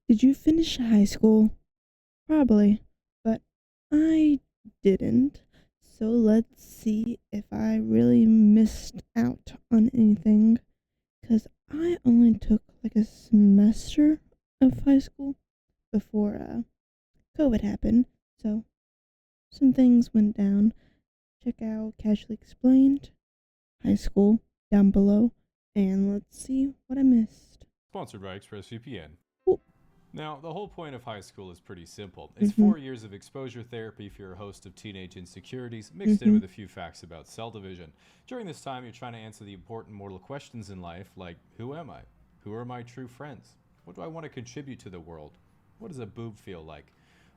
Did you finish high school? Probably, but I didn't. So let's see if I really missed out on anything. Because I only took like a semester of high school before COVID happened. So some things went down. Check out Casually Explained, high school, down below. And let's see what I missed. Sponsored by ExpressVPN. Ooh. Now, the whole point of high school is pretty simple. It's Mm-hmm. 4 years of exposure therapy for your host of teenage insecurities, mixed in Mm-hmm. with a few facts about cell division. During this time, you're trying to answer the important mortal questions in life, like who am I? Who are my true friends? What do I want to contribute to the world? What does a boob feel like?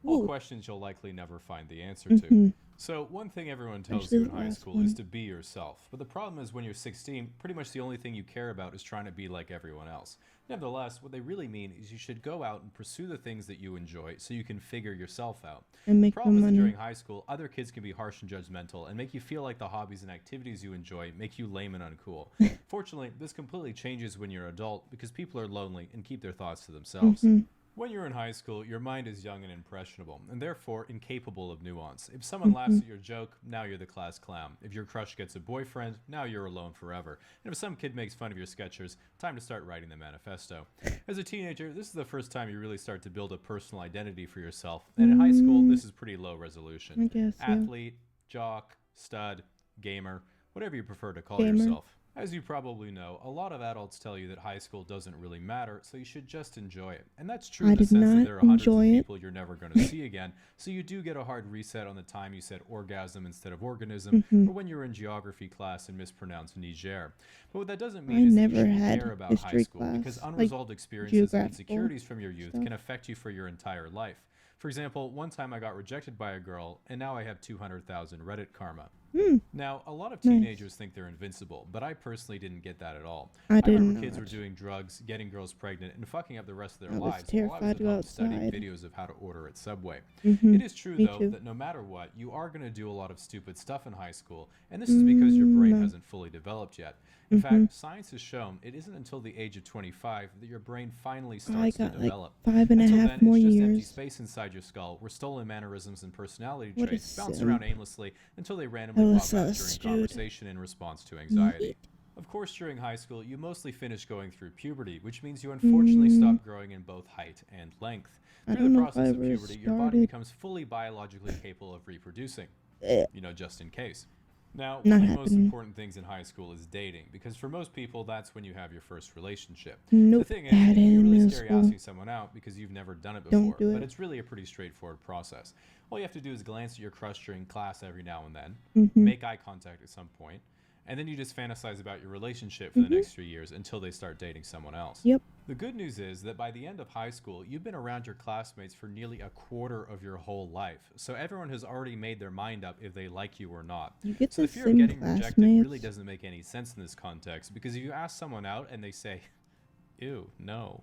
All Ooh. questions you'll likely never find the answer to. Mm-hmm. So, one thing everyone tells Especially you in the high last school is one. to be yourself. But the problem is when you're 16, pretty much the only thing you care about is trying to be like everyone else. Nevertheless, what they really mean is you should go out and pursue the things that you enjoy so you can figure yourself out. And The make no problem is that during money. high school, other kids can be harsh and judgmental and make you feel like the hobbies and activities you enjoy make you lame and uncool. Fortunately, this completely changes when you're adult because people are lonely and keep their thoughts to themselves. Mm-hmm. When you're in high school, your mind is young and impressionable, and therefore incapable of nuance. If someone laughs Mm-hmm. at your joke, now you're the class clown. If your crush gets a boyfriend, now you're alone forever. And if some kid makes fun of your sketchers, time to start writing the manifesto. As a teenager, this is the first time you really start to build a personal identity for yourself, and in high school, this is pretty low resolution. I guess, yeah. Athlete, jock, stud, gamer, whatever you prefer to call Gamer. yourself. As you probably know, a lot of adults tell you that high school doesn't really matter, so you should just enjoy it. And that's true I in the did sense that not there are hundreds of enjoy it. people you're never going to see again, so you do get a hard reset on the time you said orgasm instead of organism, Mm-hmm. or when you're in geography class and mispronounce Niger. But what that doesn't I mean is that you never shouldn't had care about high history school, because class, like unresolved experiences and geographical insecurities from your youth stuff. can affect you for your entire life. For example, one time I got rejected by a girl, and now I have 200,000 Reddit karma. Hmm. Now, a lot of Nice. teenagers think they're invincible, but I personally didn't get that at all. I I did remember kids were not. doing drugs, getting girls pregnant, and fucking up the rest of their I was lives while I was terrified at to go home studying outside. videos of how to order at Subway. Mm-hmm. It is true, Me though, too. that no matter what, you are going to do a lot of stupid stuff in high school, and this is because your brain No. hasn't fully developed yet. In Mm-hmm. fact, science has shown it isn't until the age of 25 that your brain finally I starts to got like develop. 5.5 Until then, more it's just empty years. space inside your skull where stolen mannerisms and personality What a traits bounce around simp. aimlessly until they I randomly was pop out sus, during dude. conversation in response to anxiety. Yeet. Of course, during high school, you mostly finish going through puberty, which means you unfortunately stop growing in both height and length. I Through don't the know if I process of ever puberty, your body started. becomes fully biologically capable of reproducing, Eh, just in case. Now, Not one of the most happening. important things in high school is dating, because for most people, that's when you have your first relationship. Nope. The thing is, Bad it can be in really middle scary school. asking someone out because you've never done it Don't before, do but it. it's really a pretty straightforward process. All you have to do is glance at your crush during class every now and then, Mm-hmm. make eye contact at some point, and then you just fantasize about your relationship for the Mm-hmm. next 3 years until they start dating someone else. Yep. The good news is that by the end of high school, you've been around your classmates for nearly a quarter of your whole life, so everyone has already made their mind up if they like you or not. You get So the the fear of same getting rejected really classmates. doesn't make any sense in this context, because if you ask someone out and they say, ew, no,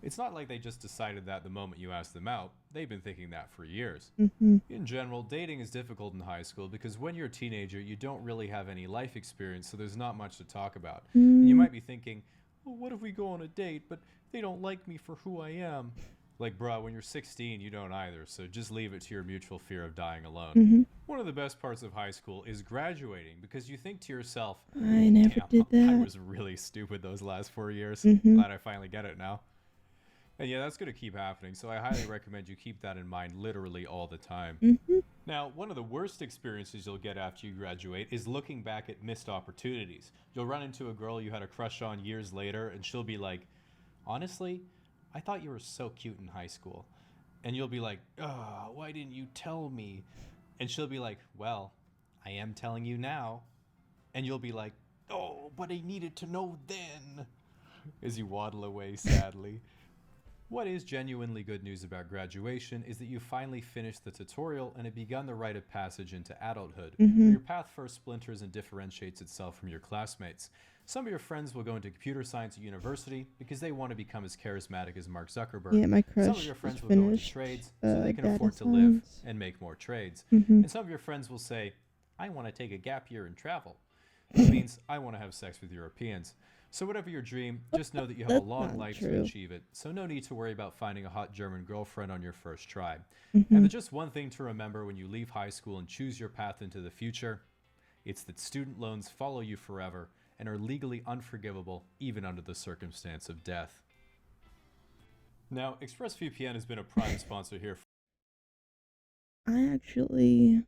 it's not like they just decided that the moment you asked them out. They've been thinking that for years. Mm-hmm. In general, dating is difficult in high school because when you're a teenager, you don't really have any life experience, so there's not much to talk about. And you might be thinking, well, what if we go on a date, but they don't like me for who I am? Like, bruh, when you're 16, you don't either, so just leave it to your mutual fear of dying alone. Mm-hmm. One of the best parts of high school is graduating, because you think to yourself, I never damn, did I that. was really stupid those last 4 years. Mm-hmm. Glad I finally get it now. And yeah, that's going to keep happening, so I highly recommend you keep that in mind literally all the time. Mm-hmm. Now, one of the worst experiences you'll get after you graduate is looking back at missed opportunities. You'll run into a girl you had a crush on years later, and she'll be like, honestly, I thought you were so cute in high school. And you'll be like, oh, why didn't you tell me? And she'll be like, well, I am telling you now. And you'll be like, oh, but I needed to know then. As you waddle away sadly. What is genuinely good news about graduation is that you finally finished the tutorial and have begun the rite of passage into adulthood, where Mm-hmm. your path first splinters and differentiates itself from your classmates. Some of your friends will go into computer science at university because they want to become as charismatic as Mark Zuckerberg. Yeah, my Some of crush your is friends will go into finished trades so they can data afford to live science. and make more trades. Mm-hmm. And some of your friends will say, I want to take a gap year and travel, which means I want to have sex with Europeans. So, whatever your dream, Well, just know that you have a that's long not life to true. achieve it, so no need to worry about finding a hot German girlfriend on your first try. And Mm-hmm. there's just one thing to remember when you leave high school and choose your path into the future, it's that student loans follow you forever and are legally unforgivable even under the circumstance of death. Now, ExpressVPN has been a prime sponsor here. I actually,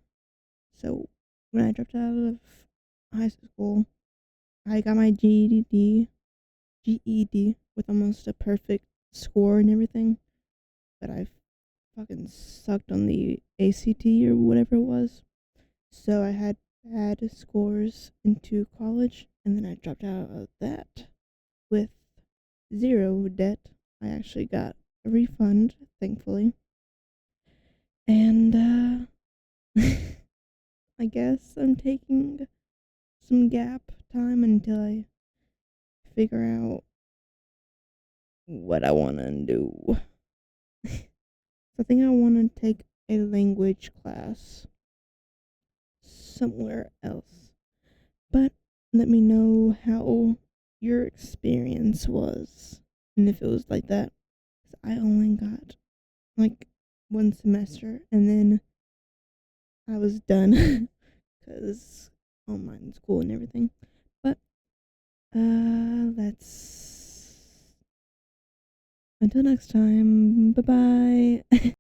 so when I dropped out of high school, I got my GED with almost a perfect score and everything, but I fucking sucked on the ACT or whatever it was. So I had bad scores into college, and then I dropped out of that with zero debt. I actually got a refund, thankfully. And I guess I'm taking some gap time until I figure out what I want to do. I think I want to take a language class somewhere else. But let me know how your experience was and if it was like that. 'Cause I only got like one semester and then I was done because online school and everything. But let's until next time. Bye bye.